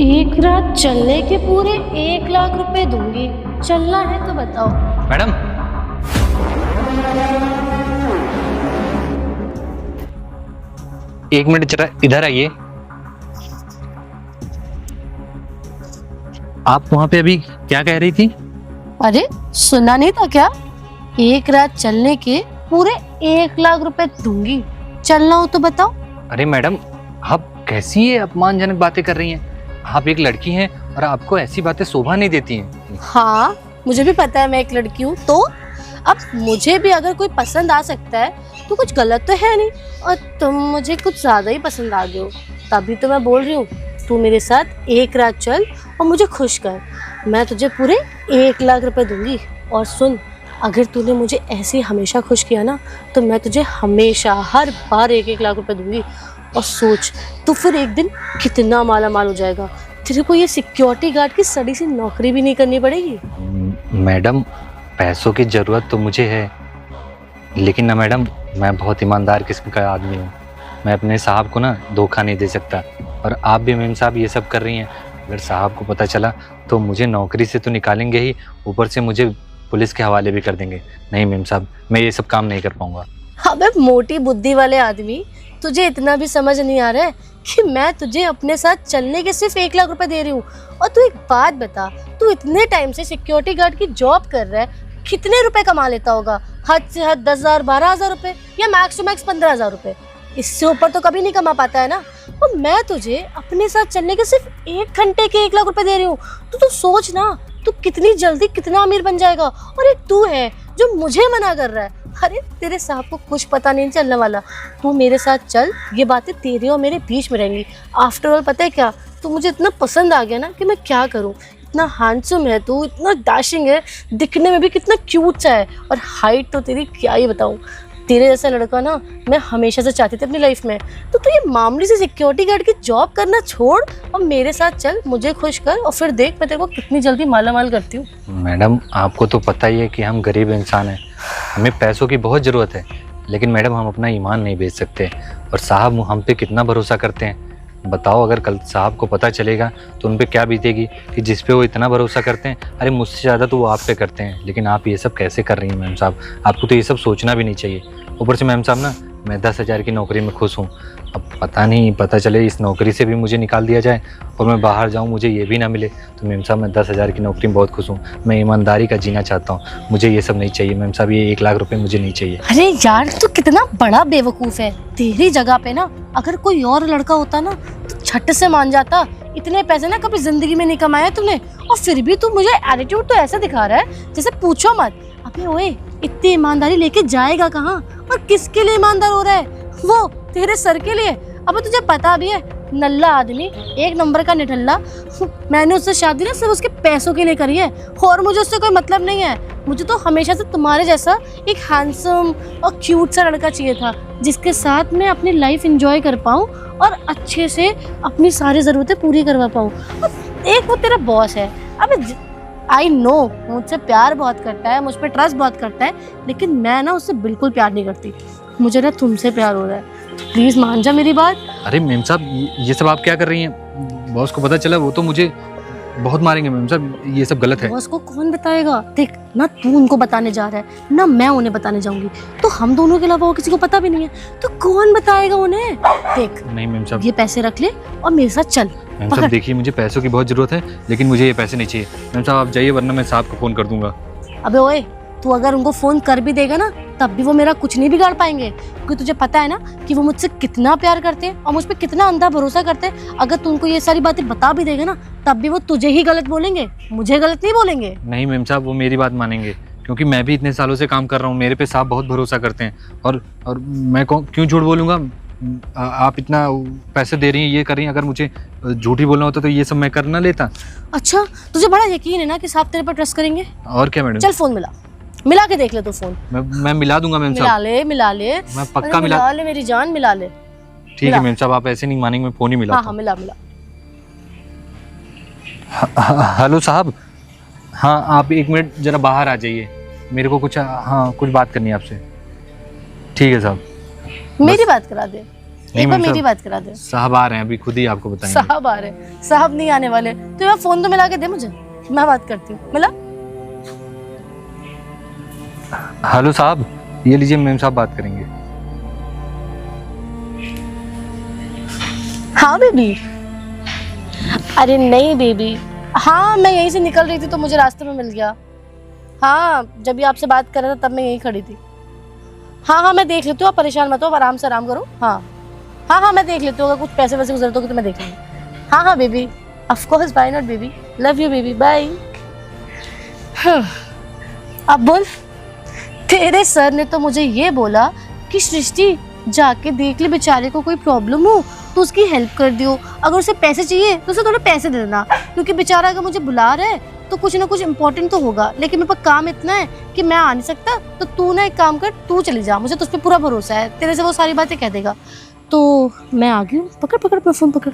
एक रात चलने के पूरे 1 लाख रुपए दूंगी। चलना है तो बताओ। मैडम, एक मिनट जरा इधर आइए। आप वहां पे अभी क्या कह रही थी? अरे सुना नहीं था क्या? एक रात चलने के पूरे 1 लाख रुपए दूंगी। चलना हो तो बताओ। अरे मैडम, आप कैसी ये अपमानजनक बातें कर रही हैं? आप एक लड़की हैं और आपको ऐसी बातें शोभा नहीं देती हैं। हाँ, मुझे भी पता है मैं एक लड़की हूँ, तो अब मुझे भी अगर कोई पसंद आ सकता है तो कुछ गलत तो है नहीं। और तुम मुझे कुछ ज्यादा ही पसंद आ गए हो, तभी तो मैं बोल रही हूँ तू मेरे साथ एक रात चल और मुझे खुश कर। मैं तुझे पूरे 1 लाख रुपए दूंगी। और सुन, अगर तूने मुझे ऐसे ही हमेशा खुश किया ना, तो मैं तुझे हमेशा हर बार 1-1 लाख रुपए दूंगी। और सोच, तू फिर एक दिन कितना माला माल हो जाएगा। तेरे को ये सिक्योरिटी गार्ड की सड़ी सी नौकरी भी नहीं करनी पड़ेगी। मैडम, पैसों की जरूरत तो मुझे है, लेकिन ना मैडम, मैं बहुत ईमानदार किस्म का आदमी हूँ। मैं अपने साहब को ना धोखा नहीं दे सकता। और आप भी मेम साहब ये सब कर रही हैं। अगर साहब को पता चला तो मुझे नौकरी से तो निकालेंगे ही, ऊपर से मुझे पुलिस के हवाले भी कर देंगे। नहीं मेम साहब, मैं ये सब काम नहीं कर पाऊंगा। अबे मोटी बुद्धि वाले आदमी, तुझे इतना भी समझ नहीं आ रहा है कि मैं तुझे अपने साथ चलने के सिर्फ 1 लाख रुपए दे रही हूँ। और तू एक बात बता, तू इतने टाइम से सिक्योरिटी गार्ड की जॉब कर रहा है, कितने रुपए कमा लेता होगा? हद से हद 10,000 12,000 रुपए, या मैक्स टू मैक्स 15,000 रुपए। इससे ऊपर तो कभी नहीं कमा पाता है ना। और मैं तुझे अपने साथ चलने के सिर्फ 1 घंटे के 1 लाख रुपए दे रही हूँ। तो सोच ना, तू कितनी जल्दी कितना अमीर बन जाएगा। और एक तू है जो मुझे मना कर रहा है। अरे तेरे साहब को कुछ पता नहीं चलने वाला। तू मेरे साथ चल, ये बातें तेरे और मेरे बीच में रहेंगी। आफ्टर ऑल पता है क्या, तू मुझे इतना पसंद आ गया ना कि मैं क्या करूँ। इतना हैंडसम है तू, इतना डैशिंग है, दिखने में भी कितना क्यूट सा है। और हाइट तो तेरी क्या ही बताऊँ। तेरे जैसा लड़का ना मैं हमेशा से चाहती थी अपनी लाइफ में। तो तू ये मामूली से सिक्योरिटी गार्ड की जॉब करना छोड़ और मेरे साथ चल, मुझे खुश कर, और फिर देख मैं तेरे को कितनी जल्दी माला माल करती हूँ। मैडम, आपको तो पता ही है कि हम गरीब इंसान हैं, हमें पैसों की बहुत ज़रूरत है। लेकिन मैडम, हम अपना ईमान नहीं बेच सकते। और साहब हम पे कितना भरोसा करते हैं। बताओ, अगर कल साहब को पता चलेगा तो उन पे क्या बीतेगी कि जिस पे वो इतना भरोसा करते हैं। अरे मुझसे ज़्यादा तो वो आप पे करते हैं। लेकिन आप ये सब कैसे कर रही हैं मैम साहब? आपको तो ये सब सोचना भी नहीं चाहिए। ऊपर से मैम साहब ना, मैं 10,000 की नौकरी में खुश हूँ। अब पता चले इस नौकरी से भी मुझे निकाल दिया जाए और मैं बाहर जाऊँ, मुझे ये भी ना मिले। तो मैम साहब, मैं 10,000 की नौकरी में बहुत खुश हूँ। मैं ईमानदारी का जीना चाहता हूँ। मुझे ये सब नहीं चाहिए मैम साहब, ये 1 लाख रुपए मुझे नहीं चाहिए। अरे यार, तू कितना बड़ा बेवकूफ है। तेरी जगह पे ना अगर कोई और लड़का होता ना तो झट से मान जाता। इतने पैसे ना कभी जिंदगी में नहीं कमाए तूने, और फिर भी तू मुझे एटीट्यूड तो ऐसा दिखा रहा है जैसे पूछो मत। अबे ओए, इतनी ईमानदारी लेके जाएगा कहाँ? और किसके लिए ईमानदार हो रहा है? वो तेरे सर के लिए। अबे तुझे पता भी है, नल्ला आदमी, एक नंबर का निठल्ला। मैंने उससे शादी ना सिर्फ उसके पैसों के लिए करी है, और मुझे उससे कोई मतलब नहीं है। मुझे तो हमेशा से तुम्हारे जैसा एक हैंडसम और क्यूट सा लड़का चाहिए था, जिसके साथ मैं अपनी लाइफ एंजॉय कर पाऊँ और अच्छे से अपनी सारी ज़रूरतें पूरी करवा पाऊँ। एक वो तेरा बॉस है। अबे आई नो, मुझसे प्यार बहुत करता है, मुझ पर ट्रस्ट बहुत करता है, लेकिन मैं ना उससे बिल्कुल प्यार नहीं करती। मुझे ना तुमसे प्यार हो रहा है, प्लीज मान जा मेरी बात। अरे मैम साहब, ये सब आप क्या कर रही हैं? बॉस को पता चला वो तो मुझे बहुत मारेंगे मैम साहब, ये सब गलत है। बॉस को कौन बताएगा? देख ना, तू उनको बताने जा रहा है ना मैं उन्हें बताने जाऊंगी, तो हम दोनों के अलावा वो किसी को पता भी नहीं है, तो कौन बताएगा उन्हें? देख, नहीं मैम साहब, ये पैसे रख ले और मेरे साथ चल। मैम साहब देखिए, मुझे पैसों की बहुत जरूरत है, लेकिन मुझे ये पैसे नहीं चाहिए। मैम साहब आप जाइए, वरना मैं साहब को फोन कर दूंगा। अबे ओए, तू अगर उनको फोन कर भी देगा ना, तब भी वो मेरा कुछ नहीं बिगाड़ पाएंगे, क्योंकि तुझे पता है ना कि वो मुझसे कितना प्यार करते हैं और मुझ पे कितना अंधा भरोसा करते हैं। अगर तू उनको ये सारी बातें बता भी देगा ना, तब भी वो तुझे ही गलत बोलेंगे, मुझे गलत नहीं बोलेंगे। नहीं मैम साहब, वो मेरी बात मानेंगे, क्योंकि मैं भी इतने सालों से काम कर रहा हूँ। मेरे पे साहब बहुत भरोसा करते हैं। और मैं क्यों झूठ बोलूँगा? आप इतना पैसे दे रही हैं, ये कर रही हैं, अगर मुझे झूठी बोलना होता तो ये सब मैं कर ना लेता। अच्छा, तुझे बड़ा यकीन है ना कि साहब तेरे पर ट्रस्ट करेंगे? और क्या मैडम? चल फोन मिला के देख ले तू फोन। मैं मिला दूंगा मैम साहब। मिला ले मैं पक्का मिला ले मेरी जान, मिला ले। ठीक है मैम साहब, आप ऐसे नहीं मानेंगे, मैं फोन ही मिला। हाँ मिला। हेलो साहब, हाँ आप 1 मिनट जरा बाहर आ जाइए, मेरे को कुछ बात करनी है आपसे। ठीक है साहब। मेरी बात करा दे। एक बार मैम मेरी साहब, बात करा दे। साहब आ रहे हैं, अभी खुद ही आपको बताएंगे। साहब आ रहे, साहब नहीं आने वाले। तो यार फोन तो मिला के दे मुझे, मैं बात करती हूँ। मिला? हेलो साहब, ये लीजिए, मैम साहब बात करेंगे। हाँ बेबी। अरे नहीं बेबी, हाँ मैं यहीं से निकल रही थी तो मुझे रास्ते में मिल गया। हाँ जब भी आपसे बात कर रहा था तब मैं यहीं खड़ी थी। हाँ हाँ मैं देख लेती हूँ, आप परेशान मत हो, आराम से आराम करो। हाँ हाँ हाँ मैं देख लेती हूँ, अगर कुछ पैसे वैसे गुजरते होगी तो मैं देख लूँगी। हाँ हाँ baby, of course, why not baby, love you baby, bye. अब बोल, तेरे सर ने तो मुझे ये बोला कि सृष्टि जाके देख ले बेचारे को कोई प्रॉब्लम हो तो उसकी हेल्प कर दियो, अगर उसे पैसे चाहिए तो उसे थोड़े पैसे दे देना, क्योंकि बेचारा अगर मुझे बुला रहा है तो कुछ ना कुछ इम्पोर्टेंट तो होगा, लेकिन मेरे पास काम इतना है कि मैं आ नहीं सकता। तो तू ना एक काम कर, तू चली जा, मुझे तुझ पे पूरा भरोसा है, तेरे से वो सारी बातें कह देगा। तो मैं आ गई हूँ, पकड़ पकड़ अपना फोन पकड़।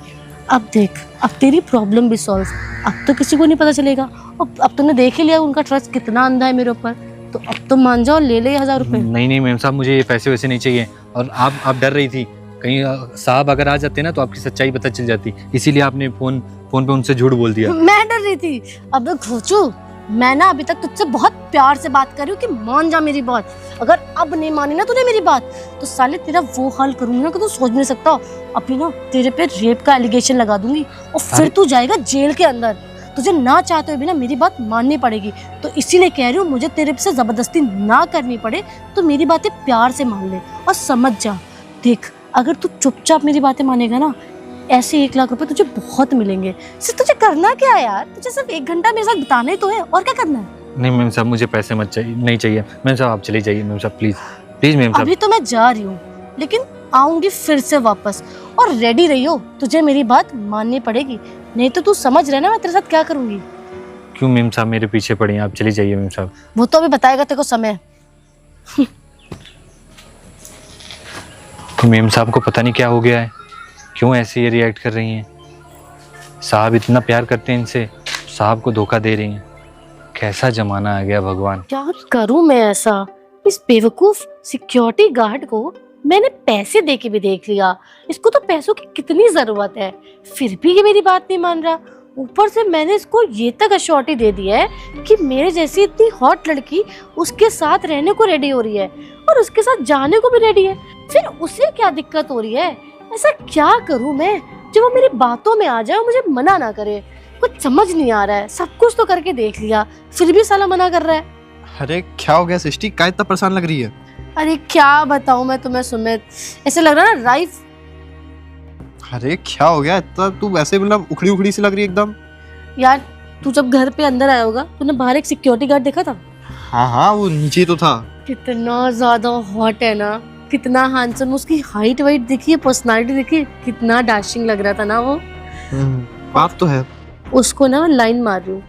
अब देख, अब तेरी प्रॉब्लम भी सॉल्व, अब तो किसी को नहीं पता चलेगा। अब तुमने देख ही लिया उनका ट्रस्ट कितना अंधा है मेरे ऊपर, तो अब तो मान जाओ, ले ले 1000 रुपए। नहीं मैम साहब, मुझे ये पैसे वैसे नहीं चाहिए। और आप डर रही थी कहीं साहब अगर आ जाते ना तो आपकी सच्चाई पता चल जाती, इसीलिए आपने फोन पे उनसे झूठ बोल दिया। मैं डर रही थी। अब घोचू, मैं ना अभी तक तुझसे बहुत प्यार से बात कर रही हूँ कि मान जा मेरी बात। अगर अब नहीं मानी ना तूने मेरी बात तो साले तेरा वो हाल करूंगी ना कि तू सोच नहीं सकता। अभी ना तेरे पे रेप का एलिगेशन लगा दूंगी और फिर तू जाएगा जेल के अंदर। तुझे ना चाहते हुए भी ना मेरी बात माननी पड़ेगी, तो इसीलिए कह रही हूँ, मुझे तेरे से जबरदस्ती ना करनी पड़े तो मेरी बातें प्यार से मान ले और समझ जा। देख, अगर तू चुपचाप मेरी बातें मानेगा ना, ऐसे 1 लाख रुपए तुझे बहुत मिलेंगे। सिर्फ तुझे करना क्या है यार, तुझे सिर्फ 1 घंटा मेरे साथ बिताना ही तो है, और क्या करना है? नहीं मैम साहब, मुझे पैसे मत चाहिए, नहीं चाहिए मैम साहब, आप चली जाइए मैम साहब, प्लीज प्लीज मैम साहब। अभी तो मैं जा रही हूँ, लेकिन आऊंगी फिर से वापस, और रेडी रहियो, तुझे मेरी बात माननी पड़ेगी, नहीं तो तू समझ रहा ना मैं तेरे साथ क्या करूंगी। क्यों मैम साहब मेरे पीछे पड़ी हैं, आप चली जाइए मैम साहब। वो तो अभी बताएगा तेरे को समय। तो मैम साहब को पता नहीं क्या हो गया है, क्यों ऐसे ये रिएक्ट कर रही हैं। साहब इतना प्यार करते हैं इनसे, साहब को धोखा दे रही हैं। कैसा जमाना आ गया भगवान। क्या करूं मैं ऐसा, इस बेवकूफ सिक्योरिटी गार्ड को मैंने पैसे दे के भी देख लिया, इसको तो पैसों की कितनी जरूरत है, फिर भी ये मेरी बात नहीं मान रहा। ऊपर से मैंने इसको ये तक अश्योरिटी दे दी है कि मेरे जैसी इतनी हॉट लड़की उसके साथ रहने को रेडी हो रही है और उसके साथ जाने को भी रेडी है, फिर उसे क्या दिक्कत हो रही है। ऐसा क्या करूं मैं जो वो मेरी बातों में आ जाए और मुझे मना ना करे। कुछ समझ नहीं आ रहा है, सब कुछ तो करके देख लिया फिर भी साला मना कर रहा है। अरे क्या हो गया सृष्टि, क्या इतना परेशान लग रही है? अरे क्या बताऊं मैं तुम्हें सुमित, ऐसे लग रहा है ना राइफ। अरे क्या हो गया इतना, तू वैसे मतलब उखड़ी उखड़ी सी लग रही है एकदम। यार तू जब घर पे अंदर आया होगा तूने बाहर एक सिक्योरिटी गार्ड देखा था? हाँ हाँ, वो नीचे तो था। कितना ज्यादा हॉट है ना, कितना हैंडसम, उसकी हाइट वाइट देखिए, पर्सनालिटी देखिए, कितना डैशिंग लग रहा था ना वो। बात तो है। उसको ना लाइन मार रही हूँ।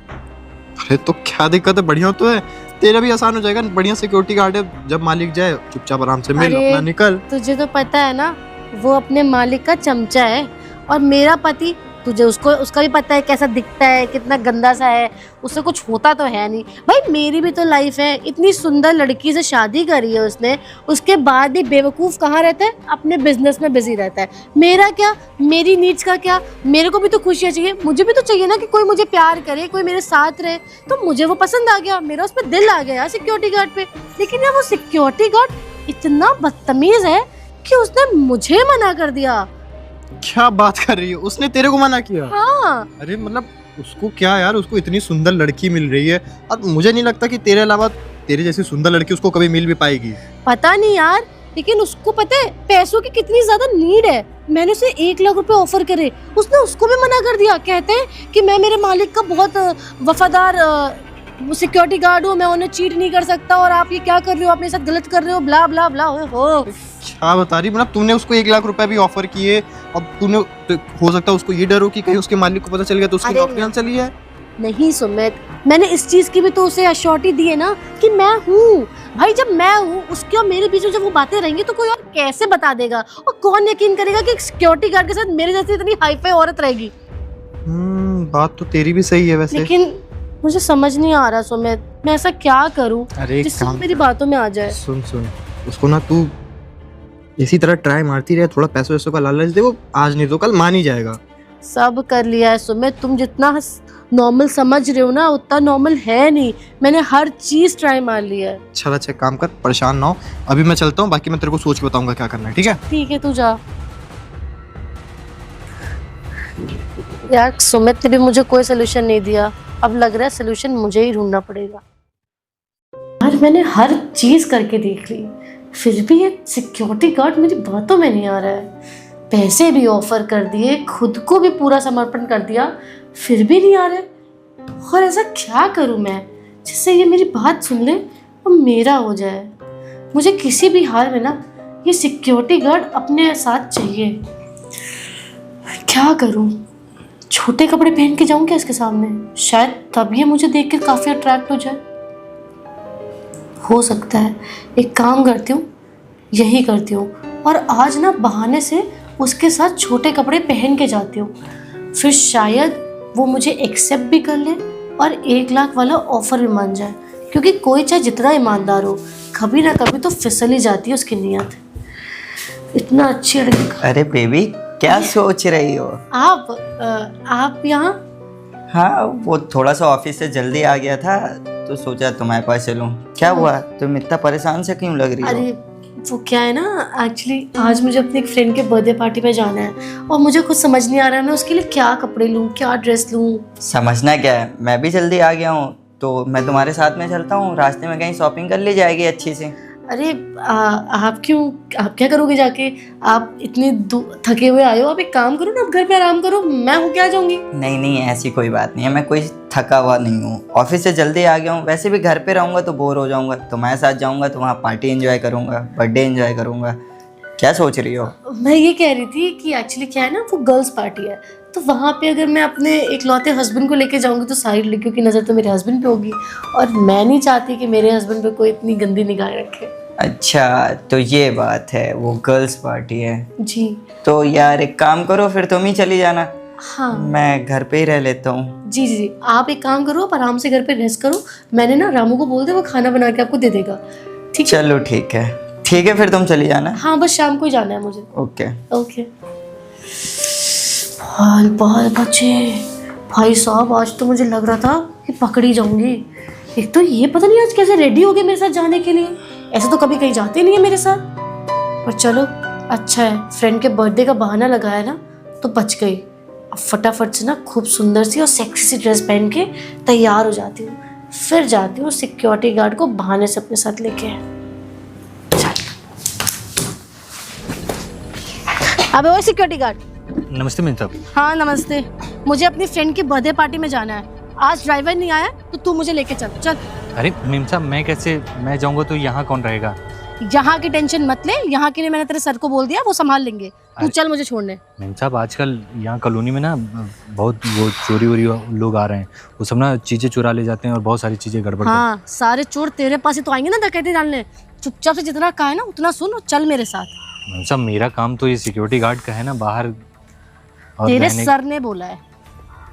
अरे तो क्या दिक्कत है, बढ़िया तो है, तेरा भी आसान हो जाएगा, बढ़िया सिक्योरिटी गार्ड है, जब मालिक जाए चुपचाप आराम से मिल, अरे, अपना निकल। तुझे तो पता है ना वो अपने मालिक का चमचा है, और मेरा पति तुझे उसका भी पता है कैसा दिखता है, कितना गंदा सा है, उससे कुछ होता तो है नहीं। भाई मेरी भी तो लाइफ है, इतनी सुंदर लड़की से शादी करी है उसने, उसके बाद भी बेवकूफ़ कहाँ रहता है, अपने बिजनेस में बिजी रहता है। मेरा क्या, मेरी नीड्स का क्या, मेरे को भी तो खुशियाँ चाहिए, मुझे भी तो चाहिए ना कि कोई मुझे प्यार करे, कोई मेरे साथ रहे। तो मुझे वो पसंद आ गया, मेरा उस पर दिल आ गया सिक्योरिटी गार्ड पे। लेकिन यार वो सिक्योरिटी गार्ड इतना बदतमीज है कि उसने मुझे मना कर दिया। क्या बात कर रही है, उसने तेरे को मना किया? हाँ। अरे मतलब उसको क्या यार, उसको इतनी सुंदर लड़की मिल रही है, और मुझे नहीं लगता कि तेरे अलावा तेरे जैसी सुंदर लड़की उसको कभी मिल भी पाएगी। पता नहीं यार, लेकिन उसको पता है पैसों की कितनी ज्यादा नीड है। मैंने उसे 1 लाख रुपए ऑफर करे, उसने उसको भी मना कर दिया। कहते हैं कि मैं मेरे मालिक का बहुत वफादार सिक्योरिटी गार्ड हूँ, मैं उन्हें चीट नहीं कर सकता, और आप ये क्या कर रहे हो, आप मेरे साथ गलत कर रहे हो, ब्ला ब्ला ब्ला। हो क्या बता रही, मतलब तूने उसको 1 लाख रुपए भी ऑफर किए, अब तूने तो हो सकता है उसको ये डर हो कि कहीं उसके मालिक को पता चल गया तो उसकी नौकरी ना चली जाए। नहीं सुमित, मैंने इस चीज की भी तो उसे अश्योरिटी दी है ना कि मैं हूँ। भाई जब मैं हूँ, उसके और मेरे बीच में जब वो बातें रहेंगी तो कोई और कैसे बता देगा, और कौन यकीन करेगा कि एक सिक्योरिटी गार्ड के साथ मेरे जैसी इतनी हाईफाई औरत रहेगी। बात तो तेरी भी सही है वैसे, लेकिन मुझे समझ नहीं आ रहा सुमित, मैं ऐसा क्या करूं अरे जिससे वो मेरी बातों में आ जाए। सुन उसको ना तू इसी तरह ट्राई मारती रहे, थोड़ा पैसों वैसों का लालच दे, वो आज नहीं तो कल मान ही जाएगा। सब कर लिया है सुमित, तुम जितना नॉर्मल समझ रहे हो ना उतना नॉर्मल है नहीं। मैंने हर चीज ट्राई मार ली है। अच्छा काम कर, परेशान ना हो। अभी मैं चलता हूँ, बाकी मैं तेरे को सोच के बताऊंगा क्या करना है, ठीक है? ठीक है, तू जा। यार सुमित ने भी मुझे कोई सोल्यूशन नहीं दिया, अब लग रहा है सोल्यूशन मुझे ही ढूंढना पड़ेगा। यार मैंने हर चीज करके देख ली, फिर भी ये सिक्योरिटी गार्ड मेरी बातों में नहीं आ रहा है। पैसे भी ऑफर कर दिए, खुद को भी पूरा समर्पण कर दिया, फिर भी नहीं आ रहे। और ऐसा क्या करूं मैं जिससे ये मेरी बात सुन ले और मेरा हो जाए। मुझे किसी भी हाल में ना ये सिक्योरिटी गार्ड अपने साथ चाहिए। क्या करूं? छोटे कपड़े पहन के जाऊं क्या इसके सामने? शायद तब ये मुझे देख कर काफी अट्रैक्ट हो जाए। हो सकता है एक काम करती हूँ, यही करती हूँ और आज ना बहाने से उसके साथ छोटे कपड़े पहन के जाती हूँ, फिर शायद वो मुझे एक्सेप्ट भी कर ले और 1 लाख वाला ऑफर भी मान जाए। क्योंकि कोई चाहे जितना ईमानदार हो, कभी ना कभी तो फिसल ही जाती है उसकी नीयत। इतना अच्छी लड़की। अरे बेबी, क्या सोच रही हो? आप यहाँ? हाँ, वो थोड़ा सा ऑफिस से जल्दी आ गया था तो सोचा तुम्हारे पास चलूं। क्या हुआ, तुम इतना परेशान से क्यों लग रही हो? अरे वो क्या है ना, एक्चुअली आज मुझे अपनी एक फ्रेंड के बर्थडे पार्टी में जाना है और मुझे कुछ समझ नहीं आ रहा है मैं उसके लिए क्या कपड़े लूँ, क्या ड्रेस लूँ। समझना क्या है, मैं भी जल्दी आ गया हूँ तो मैं तुम्हारे साथ में चलता हूँ। रास्ते में कहीं शॉपिंग कर ली जाएगी अच्छी सी। अरे आप क्या करोगे जाके? आप इतने थके हुए आए हो, आप एक काम करो ना, आप घर पे आराम करो, मैं होके आ जाऊंगी। नहीं नहीं, ऐसी कोई बात नहीं है, मैं कोई थका हुआ नहीं हूँ, ऑफिस से जल्दी आ गया हूँ। वैसे भी घर पे रहूँगा तो बोर हो जाऊँगा, तुम्हारे साथ जाऊँगा तो वहाँ पार्टी एंजॉय करूँगा, बर्थडे एंजॉय करूँगा। क्या सोच रही हो? मैं ये कह रही थी कि एक्चुअली क्या है ना, वो गर्ल्स पार्टी है तो वहाँ पे अगर मैं अपने इकलौते हस्बैंड को लेके जाऊँगी तो सारी लड़कियों की नज़र तो मेरे हस्बैंड पे होगी और मैं नहीं चाहती कि मेरे हस्बैंड पे कोई इतनी गंदी निगाह रखे। अच्छा तो ये बात है, वो गर्ल्स पार्टी है जी। तो यार एक काम करो, फिर तुम ही चली जाना। हाँ मैं घर पे ही रह लेता हूँ। जी जी जी, आप एक काम करो, आप आराम से घर पे रेस्ट करो। मैंने ना रामू को बोल दिया, वो खाना बना के आपको दे देगा। ठीक है? चलो ठीक है, फिर तुम चली जाना। हाँ बस शाम को ही जाना है मुझे। Okay okay. बाल बाल बचे भाई साहब, आज तो मुझे लग रहा था कि पकड़ी जाऊंगी। एक तो ये पता नहीं आज कैसे रेडी हो गए मेरे साथ जाने के लिए, ऐसे तो कभी कहीं जाते नहीं है मेरे साथ। पर चलो अच्छा है, फ्रेंड के बर्थडे का बहाना लगाया ना तो बच गई। अब फटाफट से ना खूब सुंदर सी और सेक्सी सी ड्रेस पहन के तैयार हो जाती हूँ, फिर जाती हूँ सिक्योरिटी गार्ड को बहाने से अपने साथ लेके। अबे वो सिक्योरिटी गार्ड। नमस्ते मेम साहब। हाँ नमस्ते, मुझे अपनी फ्रेंड की बर्थडे पार्टी में जाना है। आज ड्राइवर नहीं आया तो तू मुझे लेके चल। चल। अरे मेम साहब, मैं जाऊंगा तो यहाँ कौन रहेगा? यहाँ की टेंशन मत ले, यहाँ के लिए मैंने तेरे सर को बोल दिया, वो संभाल लेंगे। तू चल मुझे छोड़ने। मेम साहब, आजकल यहाँ कॉलोनी में ना बहुत वो चोरी वोरी लोग आ रहे हैं, वो सब ना चीज़ें चुरा ले जाते हैं और बहुत सारी चीज़ें गड़बड़। हाँ सारे चोर तेरे पास ही तो आएंगे ना डकैती डालने। चुपचाप से जितना कहा है ना उतना सुन और चल मेरे साथ। मेम साहब, मेरा काम तो ये सिक्योरिटी गार्ड का है ना, बाहर और तेरे सर ने बोला है।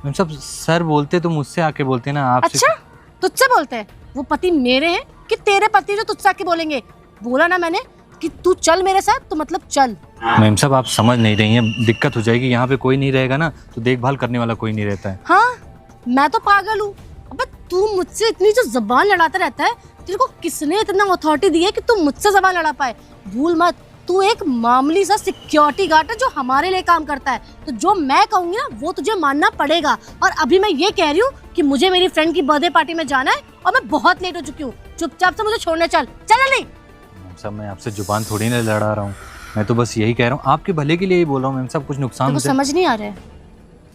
मेम साहब, सर बोलते तो मुझसे आके बोलते ना आपसे। अच्छा तुझसे बोलते हैं? वो पति मेरे हैं कि तेरे पति जो तुझसे आके बोलेंगे? बोला ना मैंने कि तू चल मेरे साथ, तो मतलब चल। मैम साहब, आप समझ नहीं रही हैं, दिक्कत हो जाएगी। यहाँ पे कोई नहीं रहेगा ना तो देखभाल करने वाला कोई नहीं रहता है। हाँ मैं तो पागल हूँ। अबे तू मुझसे इतनी जो जबान लड़ाता रहता है, तेरे को किसने इतना अथॉरिटी दी है कि तू मुझसे जबान लड़ा पाए? भूल मत, तू एक मामूली सा सिक्योरिटी गार्ड है जो हमारे लिए काम करता है, तो जो मैं कहूँगी ना वो तुझे मानना पड़ेगा। और अभी मैं ये कह रही हूँ कि मुझे मेरी फ्रेंड की बर्थडे पार्टी में जाना है और मैं बहुत लेट हो चुकी हूँ। चुपचाप से मुझे छोड़ने चल। चल जल्दी। मैम साहब, मैं आपसे जुबान थोड़ी ना लड़ा रहा हूँ, मैं तो बस यही कह रहा हूँ, आपके भले के लिए ही बोल रहा हूँ। मैम साहब, कुछ नुकसान तो समझ नहीं आ रहा है?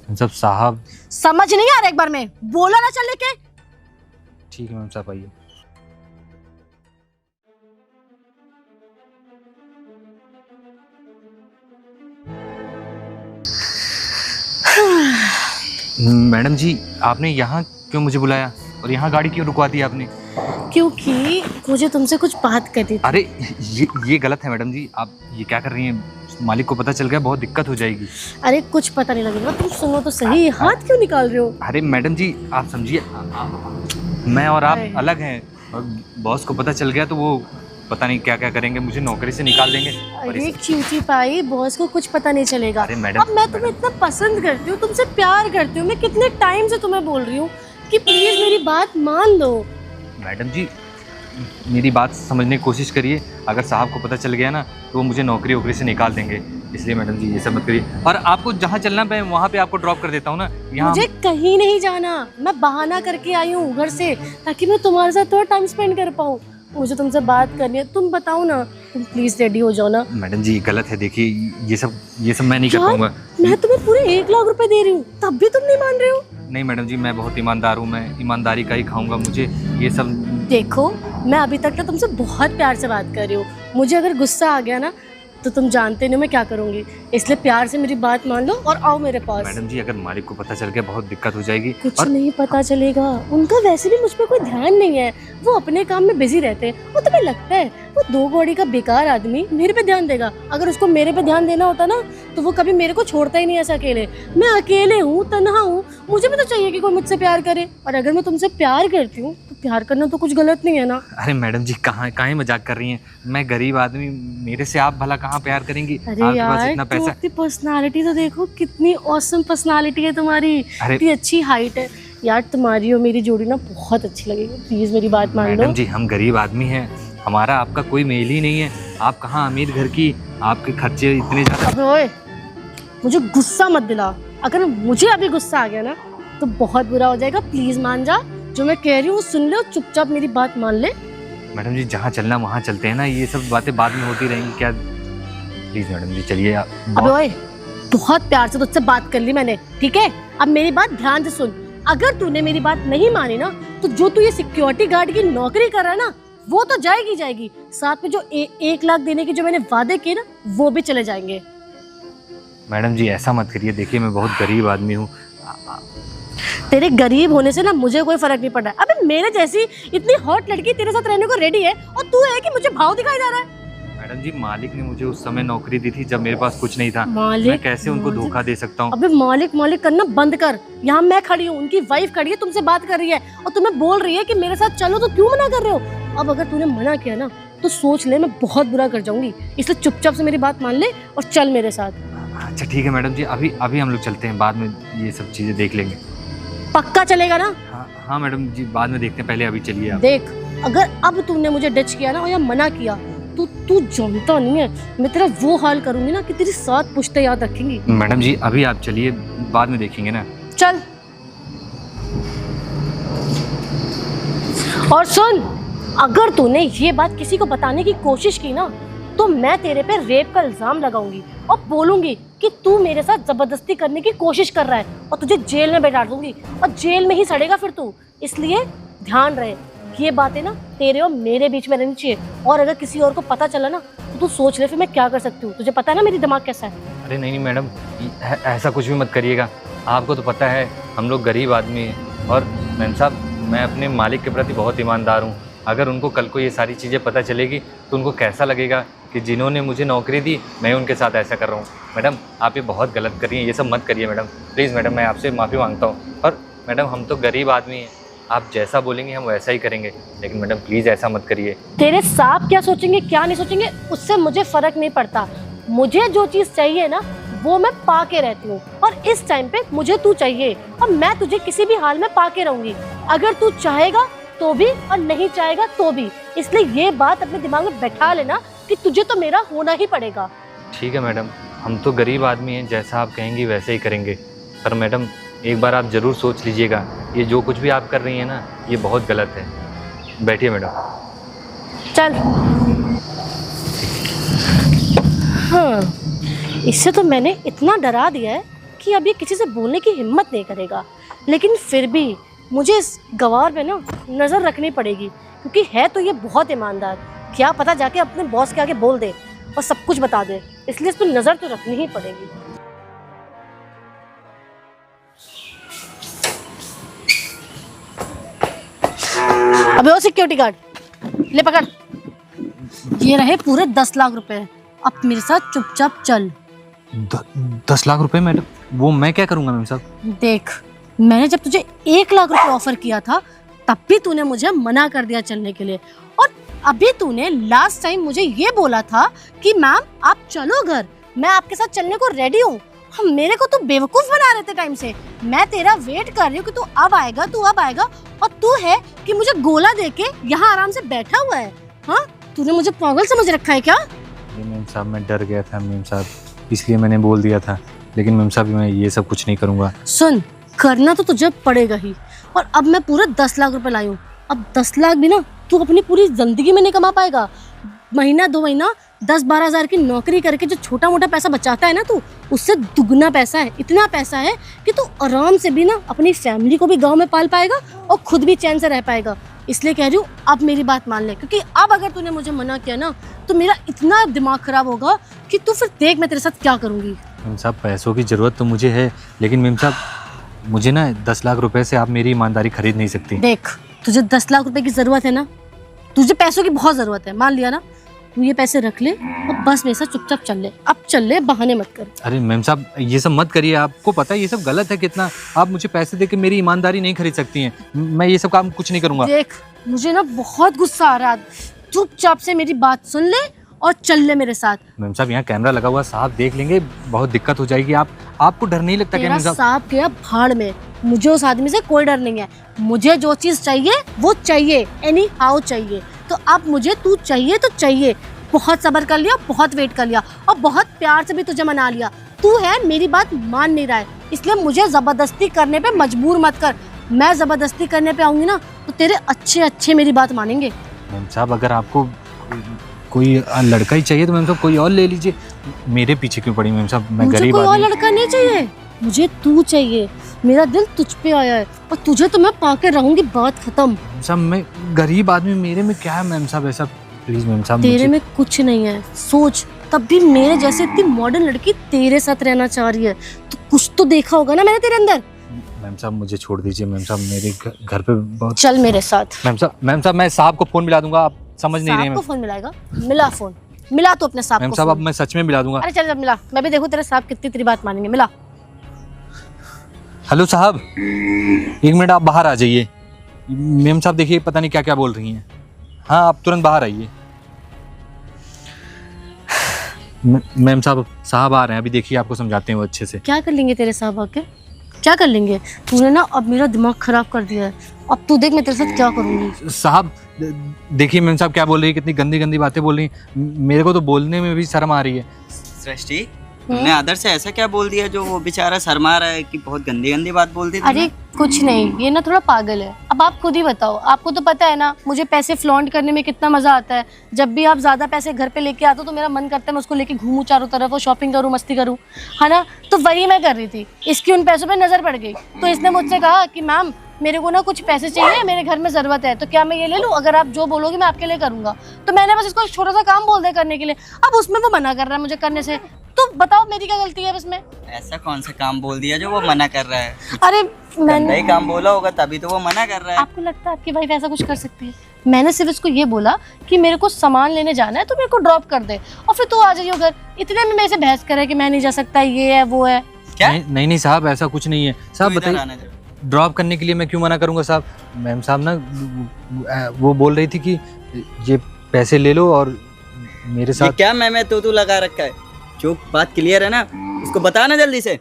मैम साहब समझ नहीं आ रहा? एक बार में बोला ना चल लेके। ठीक है मैम साहब, आइए। मैडम जी, आपने यहाँ क्यों मुझे बुलाया और यहाँ गाड़ी क्यों रुकवा दी आपने? क्योंकि मुझे तुमसे कुछ बात करनी थी। अरे ये गलत है मैडम जी, आप ये क्या कर रही हैं? मालिक को पता चल गया बहुत दिक्कत हो जाएगी। अरे कुछ पता नहीं लगेगा, तुम सुनो तो सही। हाथ क्यों निकाल रहे हो? अरे मैडम जी, आप समझिए, मैं और आप अलग हैं और बॉस को पता चल गया तो वो पता नहीं क्या क्या करेंगे, मुझे नौकरी से निकाल देंगे। और अरे इस- क्यूटी पाई, बॉस को कुछ पता नहीं चलेगा। अरे मैडम, अब मैं तुम्हें इतना पसंद करती हूँ, तुमसे प्यार करती हूँ, मैं कितने टाइम से तुम्हें बोल रही हूँ कि प्लीज मेरी बात मान लो। मैडम जी मेरी बात समझने की कोशिश करिए। अगर साहब को पता चल गया ना तो वो मुझे नौकरी वोकरी से निकाल देंगे, इसलिए मैडम जी ये सब मत करिए। और आपको जहाँ चलना मैं वहाँ पे आपको ड्रॉप कर देता हूँ ना। यहाँ मुझे कहीं नहीं जाना, मैं बहाना करके आई हूँ घर से ताकि मैं तुम्हारे साथ थोड़ा टाइम स्पेंड कर पाऊँ। मुझे तुमसे बात करनी है, तुम बताओ ना, तुम प्लीज रेडी हो जाओ ना। मैडम जी गलत है, देखिए ये सब मैं नहीं कर यार, पाऊंगा। मैं तुम्हें पूरे 1 लाख रुपए दे रही हूँ, तब भी तुम नहीं मान रहे हो। नहीं मैडम जी, मैं बहुत ईमानदार हूँ, मैं ईमानदारी का ही खाऊंगा। मुझे ये सब देखो, मैं अभी तक ना तुमसे बहुत प्यार से बात कर रही हूँ, मुझे अगर गुस्सा आ गया ना तो तुम जानते नहीं मैं क्या करूँगी, इसलिए प्यार से मेरी बात मान लो और आओ मेरे पास। मैडम जी अगर मालिक को पता चल गया बहुत दिक्कत हो जाएगी। कुछ और नहीं पता चलेगा, उनका वैसे भी मुझ पर कोई ध्यान नहीं है, वो अपने काम में बिजी रहते हैं। वो तुम्हें लगता है वो 2 कौड़ी का बेकार आदमी मेरे पे ध्यान देगा? अगर उसको मेरे पे ध्यान देना होता ना तो वो कभी मेरे को छोड़ता ही नहीं ऐसा अकेले। मैं अकेले हूँ, तन्हा हूँ, मुझे भी तो चाहिए कि कोई मुझसे प्यार करे। और अगर मैं तुमसे प्यार करती हूँ तो प्यार करना तो कुछ गलत नहीं है ना। अरे मैडम जी कहाँ मजाक कर रही हैं? मैं गरीब आदमी, मेरे से आप भला कहाँ प्यार करेंगी? अरे आपके पास यार, इतना तुम पैसा। अपनी पर्सनालिटी तो देखो, कितनी औसम पर्सनालिटी है तुम्हारी, अरे इतनी अच्छी हाइट है यार। तुम्हारी और मेरी जोड़ी ना बहुत अच्छी लगेगी, प्लीज मेरी बात मान लो। मैडम जी हम गरीब आदमी हैं, हमारा आपका कोई मेल ही नहीं है। आप कहाँ अमीर घर की, आपके खर्चे इतने ज़्यादा। अबे ओए, मुझे गुस्सा मत दिला। अगर मुझे अभी गुस्सा आ गया ना तो बहुत बुरा हो जाएगा। प्लीज मान जा, जो मैं कह रही हूँ सुन ले और चुपचाप मेरी बात मान ले। मैडम जी जहाँ चलना वहाँ चलते हैं ना, ये सब बातें बाद में होती रहेंगी क्या? प्लीज मैडम जी चलिए आप। अबे ओए, बहुत प्यार से तुझसे बात कर ली मैंने, ठीक है? अब मेरी बात ध्यान से सुन। अगर तूने मेरी बात नहीं मानी ना तो जो तू ये सिक्योरिटी गार्ड की नौकरी कर रहा है ना वो तो जाएगी जाएगी, साथ में जो 1 लाख देने की जो मैंने वादे किए ना वो भी चले जाएंगे। मैडम जी ऐसा मत करिए, देखिए मैं बहुत गरीब आदमी हूँ। तेरे गरीब होने से ना मुझे कोई फर्क नहीं पड़ रहा है। अबे मेरे जैसी इतनी हॉट लड़की तेरे साथ रहने को रेडी है और तू है कि मुझे भाव दिखाई जा रहा है। मैडम जी मालिक ने मुझे उस समय नौकरी दी थी जब मेरे पास कुछ नहीं था। मालिक, मैं कैसे उनको मालिक। धोखा दे सकता हूँ? अबे मालिक मालिक करना बंद कर। यहाँ मैं खड़ी हूँ, उनकी वाइफ खड़ी है, तुमसे बात कर रही है और तुम्हें बोल रही है कि मेरे साथ चलो, तो क्यों मना कर रहे हो? अब अगर तूने मना किया ना तो सोच ले मैं बहुत बुरा कर जाऊंगी, इसलिए चुपचाप से मेरी बात मान ले और चल मेरे साथ। अच्छा ठीक है मैडम जी, अभी हम लोग चलते हैं, बाद में ये सब चीज़ें देख लेंगे। पक्का चलेगा ना? हाँ मैडम जी बाद में देखते हैं, पहले अभी चलिए आप। देख, अगर अब तुमने मुझे डच किया ना और या मना किया तो तू जानता नहीं है मैं तेरा वो हाल करूंगी ना कि तेरी 7 पुश्तें याद रखेंगी। मैडम जी अभी आप चलिए, बाद में देखेंगे ना। चल। और सुन, अगर तूने ये बात किसी को बताने की कोशिश की ना तो मैं तेरे पे रेप का इल्जाम लगाऊंगी और बोलूंगी कि तू मेरे साथ जबरदस्ती करने की कोशिश कर रहा है और तुझे जेल में बैठा दूंगी और जेल में ही सड़ेगा फिर तू। इसलिए ध्यान रहे, ये बातें ना तेरे और मेरे बीच में रहनी चाहिए। और अगर किसी और को पता चला ना तो तू सोच ले फिर मैं क्या कर सकती हूँ। तुझे पता है ना मेरी दिमाग कैसा है। अरे नहीं मैडम, ऐसा कुछ भी मत करिएगा। आपको तो पता है हम लोग गरीब आदमी हैं और मैम साहब मैं अपने मालिक के प्रति बहुत ईमानदार हूँ। अगर उनको कल को ये सारी चीज़ें पता चलेगी तो उनको कैसा लगेगा कि जिन्होंने मुझे नौकरी दी मैं उनके साथ ऐसा कर रहा हूँ। मैडम आप ये बहुत गलत करिए, ये सब मत करिए मैडम, प्लीज़ मैडम मैं आपसे माफ़ी मांगता हूँ। और मैडम हम तो गरीब आदमी हैं, आप जैसा बोलेंगे हम वैसा ही करेंगे, लेकिन मैडम प्लीज़ ऐसा मत करिए। तेरे साहब क्या सोचेंगे क्या नहीं सोचेंगे उससे मुझे फर्क नहीं पड़ता। मुझे जो चीज़ चाहिए ना वो मैं पा के रहती हूँ और इस टाइम पे मुझे तू चाहिए और मैं तुझे किसी भी हाल में पा के रहूंगी, अगर तू चाहेगा तो भी और नहीं चाहेगा तो भी। इसलिए ये बात अपने दिमाग में बैठा लेना कि तुझे तो मेरा होना ही पड़ेगा। ठीक है मैडम, हम तो गरीब आदमी हैं, जैसा आप कहेंगी वैसे ही करेंगे। पर मैडम एक बार आप ज़रूर सोच लीजिएगा, ये जो कुछ भी आप कर रही हैं ना ये बहुत गलत है। बैठिए मैडम। चल। हाँ, इससे तो मैंने इतना डरा दिया है कि अब ये किसी से बोलने की हिम्मत नहीं करेगा, लेकिन फिर भी मुझे इस गवार पे ना नज़र रखनी पड़ेगी क्योंकि है तो ये बहुत ईमानदार। क्या पता जाके अपने बॉस के आगे बोल दे और सब कुछ बता दे, इसलिए इस पर नज़र तो रखनी ही पड़ेगी। अबे ओ सिक्योरिटी गार्ड, ले पकड़, ये रहे पूरे 10 लाख रुपए। अब मेरे साथ चुपचाप चल। 10 लाख रुपए मैडम? वो मैं क्या करूँगा मैम साहब? देख, मैंने जब तुझे 1 लाख रुपए ऑफर किया था तब भी तूने मुझे मना कर दिया चलने के लिए, और अभी तूने लास्ट टाइम मुझे ये बोला था कि मैम आप चलो घर, मैं आपके साथ चलने को रेडी हूँ। हम मेरे को तो बेवकूफ बना रहे थे टाइम से। मैं तेरा वेट कर रही हूँ कि तू अब आएगा, तू अब आएगा, और तू है कि मुझे गोला देके यहाँ आराम से बैठा हुआ है। हाँ, तूने मुझे पागल समझ रखा है क्या? मेम साहब मैं डर गया था मेम साहब, इसलिए मैंने बोल दिया था। लेकिन मेम साहब मैं ये सब कुछ नहीं करूँगा। सुन, करना तो तुझे पड़ेगा ही। और अब मैं पूरा 10 लाख रुपए लाई हूँ। अब 10 लाख भी ना तू अपनी पूरी जिंदगी में नहीं कमा पाएगा। महीना 2 महीना 10-12 हज़ार की नौकरी करके जो छोटा मोटा पैसा बचाता है ना तू, उससे दुगना पैसा है। इतना पैसा है कि तू आराम से भी ना अपनी फैमिली को भी गांव में पाल पाएगा और खुद भी चैन से रह पाएगा। इसलिए कह रही हूँ अब मेरी बात मान ले, क्योंकि अब अगर तूने मुझे मना किया ना तो मेरा इतना दिमाग खराब होगा कि तू फिर देख मैं तेरे साथ क्या करूँगी। मेम साहब पैसों की ज़रूरत तो मुझे है, लेकिन मेम साहब मुझे ना 10 लाख रुपए से आप मेरी ईमानदारी खरीद नहीं सकती। देख, तुझे 10 लाख रुपए की जरूरत है ना, तुझे पैसों की बहुत जरूरत है, मान लिया ना। तू ये पैसे रख ले और बस मेरे साथ चुपचाप चल ले। अब चल ले, बहाने मत कर। अरे मेम साहब ये सब मत करिए, आपको पता है ये सब गलत है कितना। आप मुझे पैसे देके मेरी ईमानदारी नहीं खरीद सकती हैं। मैं ये सब काम कुछ नहीं करूँगा। देख, मुझे ना बहुत गुस्सा आ रहा है। चुपचाप से मेरी बात सुन ले और चल ले मेरे साथ। मेम साहब यहाँ कैमरा लगा हुआ, साहब देख लेंगे, बहुत दिक्कत हो जाएगी। आपको डर नहीं लगता क्या तेरा मेम साहब? सांप गया भाड़ में, मुझे उस आदमी से कोई डर नहीं है। मुझे जो चीज चाहिए वो चाहिए, एनी हाउ चाहिए। तो अब मुझे तू चाहिए तो चाहिए। बहुत सब्र कर लिया, बहुत वेट कर लिया और बहुत प्यार से भी तुझे मना लिया। तू है मेरी बात मान नहीं रहा है, इसलिए मुझे जबरदस्ती करने पे मजबूर मत कर। मैं जबरदस्ती करने पे आऊंगी ना तो तेरे अच्छे मेरी बात मानेंगे। मेम साहब अगर आपको कोई लड़का ही चाहिए तो मेम साहब कोई और ले लीजिए। मेरे पीछे क्यों पड़ी मेम साहब? मैं मुझे गरीब कोई और आदमी। लड़का नहीं चाहिए, मुझे तू चाहिए। मेरा दिल तुझ पे आया है और तुझे तो मैं पाके रहूंगी, बात खत्म। मेम साहब मैं गरीब आदमी, मेरे में क्या है मेम साहब ऐसा? प्लीज मेम साहब तेरे में कुछ नहीं है, सोच। तब भी मेरे जैसे इतनी मॉडर्न लड़की तेरे साथ रहना चाह रही है, तो कुछ तो देखा होगा ना मैंने तेरे अंदर। मैम साहब मुझे छोड़ दीजिए मेम साहब, मेरे घर पे बहुत। चल मेरे साथ। मैम साहब मैं साहब को फोन मिला दूंगा, आप समझ नहीं रहे साहब हैं। को फोन मिलाएगा? मिला फोन, मिला तो अपने साहब मैम को साहब अब फोन। मैं सच में मिला दूंगा। अरे चल मिला, मैं भी देखूं तेरे साहब कितनी तेरी बात मानेंगे। मिला। हेलो साहब, 1 मिनट आप बाहर आ जाइए। मेम साहब देखिए पता नहीं क्या क्या बोल रही हैं। हाँ आप तुरंत बाहर आइए। मैम साहब आ रहे हैं, अभी देखिए आपको समझाते हैं वो अच्छे से। क्या कर लेंगे तेरे साहब आके? क्या कर लेंगे? तूने ना अब मेरा दिमाग खराब कर दिया है। अब तू देख मैं तेरे साथ क्या करूंगी। साहब देखिए मैम साहब क्या बोल रही है, कितनी गंदी गंदी बातें बोल रही हैं। मेरे को तो बोलने में भी शर्म आ रही है। सृष्टि, तुमने आदर से ऐसा क्या बोल दिया जो वो बेचारा शर्मा रहा है कि बहुत गंदी गंदी बात बोल दी? अरे कुछ नहीं, ये ना थोड़ा पागल है। अब आप खुद ही बताओ, आपको तो पता है ना मुझे पैसे फ्लॉन्ट करने में कितना मजा आता है। जब भी आप ज्यादा पैसे घर पे लेके आते हो तो मेरा मन करता है मैं उसको लेके घूमूं चारों तरफ और शॉपिंग करूं, मस्ती करूं, है ना। तो वही मैं कर रही थी, इसकी उन पैसों पे नजर पड़ गई तो इसने मुझसे कहा कि मैम मेरे को ना कुछ पैसे चाहिए, मेरे घर में जरूरत है, तो क्या मैं ये ले लूं? अगर आप जो बोलोगे मैं आपके लिए करूंगा। तो मैंने बस इसको एक छोटा सा काम बोल दिया करने के लिए। अब उसमें वो मना कर रहा है मुझे करने से। तो बताओ मेरी क्या गलती है इसमें? ऐसा कौन सा काम बोल दिया जो वो मना कर रहा है? अरे गंदा ही काम बोला होगा तभी तो वो मना कर रहा है। आपको लगता है आपकी वाइफ ऐसा कुछ कर सकती है? मैंने सिर्फ इसको ये बोला कि मेरे को सामान लेने जाना है तो मेरे को ड्रॉप कर दे और फिर तू आ जाइयो घर। इतने में मेरे से बहस करे कि मैं नहीं जा सकता, ये है वो है। क्या? नहीं साहब ऐसा कुछ नहीं है। साहब तू इधर बताइए, आने दे। ड्रॉप करने के लिए मैं क्यों मना करूंगा साहब? मैम साहब ना वो बोल रही थी कि ये पैसे ले लो और मेरे ये साथ। क्या मैं तू लगा रखा है? जो बात क्लियर है ना उसको बता ना जल्दी से।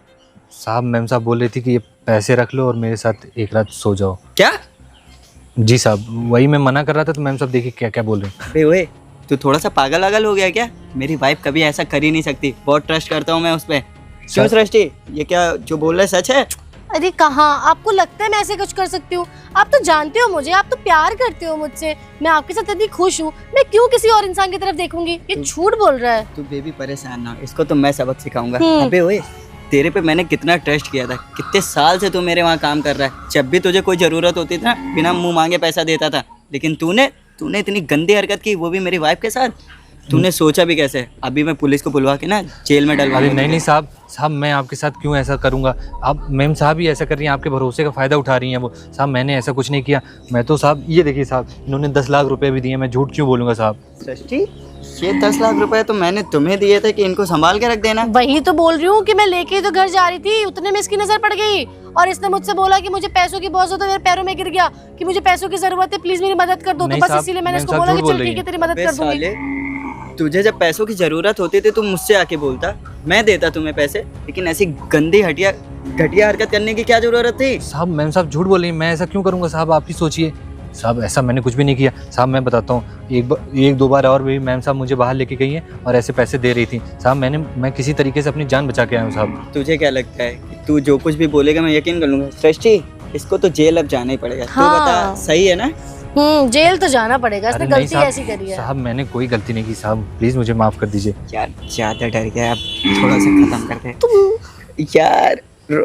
साहब मैम साहब बोल रही थी कि ये पैसे रख लो और मेरे साथ एक रात सो जाओ। क्या? जी साहब वही मैं मना कर रहा था तो मैम साहब देखिए क्या क्या बोल रही हैं। बे ओए, तू थोड़ा सा पागल वागल हो गया क्या? मेरी वाइफ कभी ऐसा कर ही नहीं सकती, बहुत ट्रस्ट करता हूँ मैं उस पर। क्यों सृष्टि, ये क्या जो बोल रहा है सच है? अरे कहाँ, आपको लगता है मैं ऐसे कुछ कर सकती हूँ? आप तो जानते हो मुझे, आप तो प्यार करते हो मुझसे, मैं आपके साथ इतनी खुश हूँ, मैं क्यों किसी और इंसान की तरफ देखूंगी? ये झूठ बोल रहा है। तू बेबी परेशान ना हो, इसको तो मैं सबक सिखाऊंगा। हम्म। अबे ओए, तेरे पे मैंने कितना ट्रस्ट किया था, कितने साल से तू मेरे वहाँ काम कर रहा है। जब भी तुझे कोई जरूरत होती थी ना बिना मुंह मांगे पैसा देता था, लेकिन तूने इतनी गंदी हरकत की, वो भी मेरी वाइफ के साथ। तूने सोचा भी कैसे? अभी मैं पुलिस को बुलवा के ना जेल में डलवा अरे दूंगा। नहीं नहीं साहब, साहब मैं आपके साथ क्यों ऐसा करूंगा? आप मैम साहब ही ऐसा कर रही हैं, आपके भरोसे का फ़ायदा उठा रही हैं वो। साहब मैंने ऐसा कुछ नहीं किया। मैं तो साहब ये देखिए साहब, इन्होंने 10 लाख रुपए भी दिए, मैं झूठ क्यों बोलूँगा साहब? सृष्टि, ये 10 लाख रुपए तो मैंने तुम्हें दिए थे कि इनको संभाल के रख देना। वही तो बोल रही हूँ कि मैं लेके तो घर जा रही थी, उतने में इसकी नजर पड़ गई और इसने मुझसे बोला कि मुझे पैसों की बहुत जरूरत है, मेरे पैरों में गिर गया कि मुझे पैसों की जरूरत है, प्लीज मेरी मदद कर दो। तो नहीं बस साहब, इसीलिए मैंने मैम इसको साहब बोला कि झूठ बोल चल रही ठीक है हैं। तेरी मदद बे कर दूंगी। साले, तुझे जब पैसों की जरूरत होती थी तुम मुझसे आके बोलता, मैं देता तुम्हें पैसे। लेकिन ऐसी गंदी घटिया हरकत करने की क्या जरूरत थी? साहब मैम साहब झूठ बोल रही हैं, मैं ऐसा क्यों करूँगा साहब? आप ही सोचिए साहब, ऐसा मैंने कुछ भी नहीं किया। साहब मैं बताता हूँ, एक दो बार और भी मैम साहब मुझे बाहर लेके गई हैं और ऐसे पैसे दे रही थी साहब। मैं किसी तरीके से अपनी जान बचा के आया हूँ साहब। तुझे क्या लगता है कि तू जो कुछ भी बोलेगा मैं यकीन कर लूंगा? सृष्टि, इसको तो जेल अब जाना ही पड़ेगा। तू हाँ। बता, सही है ना? जेल तो जाना पड़ेगा, इसने अरे नहीं गलती साहब, ऐसी करी है। साहब मैंने कोई गलती नहीं की साहब, प्लीज मुझे माफ कर दीजिए। यार ज्यादा डर गया, अब थोड़ा सा खत्म करते। यार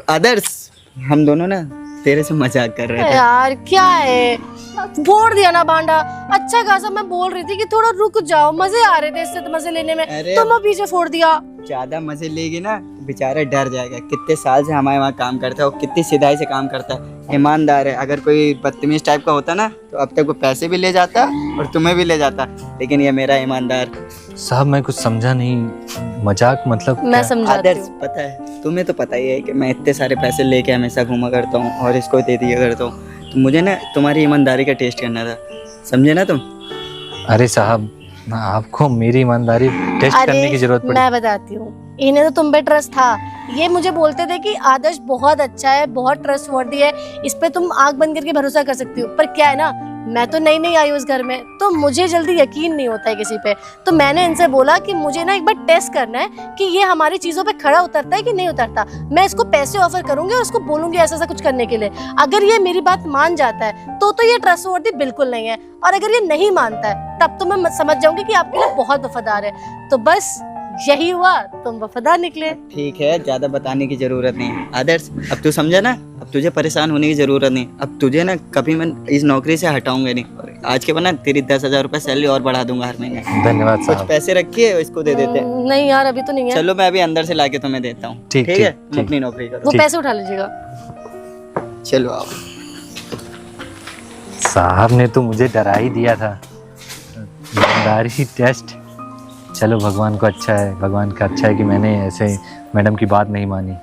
आदर्श, हम दोनों ना तेरे से मजाक कर रहे थे। यार क्या है, फोड़ दिया ना भांडा। अच्छा खासा मैं बोल रही थी कि थोड़ा रुक जाओ, मजे आ रहे थे इससे मजे लेने में, अरे तुम पीछे फोड़ दिया। ज्यादा मजे लेगी ना तो बेचारा डर जाएगा। कितने साल से हमारे वहाँ काम करता है, वो कितनी सिधाई से काम करता है, ईमानदार है। अगर कोई बदतमीज टाइप का होता ना तो अब तक वो पैसे भी ले जाता और तुम्हें भी ले जाता, लेकिन ये मेरा ईमानदार। साहब मैं कुछ समझा नहीं, मजाक मतलब मैं क्या? समझाती आदर्श, हूँ। पता है तुम्हें तो पता ही है कि मैं इतने सारे पैसे लेके हमेशा घूमा करता हूँ और इसको दे दिया करता हूँ। तो मुझे ना तुम्हारी ईमानदारी का टेस्ट करना था, समझे ना तुम? अरे साहब, आपको मेरी ईमानदारी टेस्ट करने की जरूरत पड़ी? मैं बताती हूँ, इन्हें तो तुम पे ट्रस्ट था। ये मुझे बोलते थे कि आदर्श बहुत अच्छा है, बहुत ट्रस्टवर्दी है, इस पे तुम आंख बंद करके भरोसा कर सकती हो। पर क्या है ना, मैं तो नई नई आई हूँ उस घर में, तो मुझे जल्दी यकीन नहीं होता है किसी पे। तो मैंने इनसे बोला कि मुझे ना एक बार टेस्ट करना है कि ये हमारी चीजों पे खड़ा उतरता है कि नहीं उतरता। मैं इसको पैसे ऑफर करूंगी और इसको बोलूंगी ऐसा ऐसा कुछ करने के लिए। अगर ये मेरी बात मान जाता है तो ये ट्रस्टवर्दी बिल्कुल नहीं है, और अगर ये नहीं मानता है तब तो मैं समझ जाऊंगी कि आपके लिए बहुत वफादार है। तो बस यही हुआ, तुम वफादार निकले। ठीक है, ज्यादा बताने की जरूरत नहीं है। आदर्श, अब तू समझा ना, अब तुझे परेशान होने की जरूरत नहीं। अब तुझे ना कभी मैं इस नौकरी से हटाऊंगा नहीं, और आज के बाद ना तेरी 10,000 रुपए सैलरी और बढ़ा दूंगा हर महीने। धन्यवाद कुछ साहब। पैसे रखिए, इसको दे देते हैं। नहीं यार अभी तो नहीं है। चलो मैं अभी अंदर से लाके तुम्हें देता हूँ। ठीक, है, ठीक, तुम ठीक। अपनी नौकरी करो। वो ठीक। पैसे उठा लीजिएगा। चलो आओ। साहब ने तो मुझे डरा ही दिया था, ईमानदारी टेस्ट। चलो भगवान को अच्छा है, भगवान का अच्छा है कि मैंने ऐसे मैडम की बात नहीं मानी।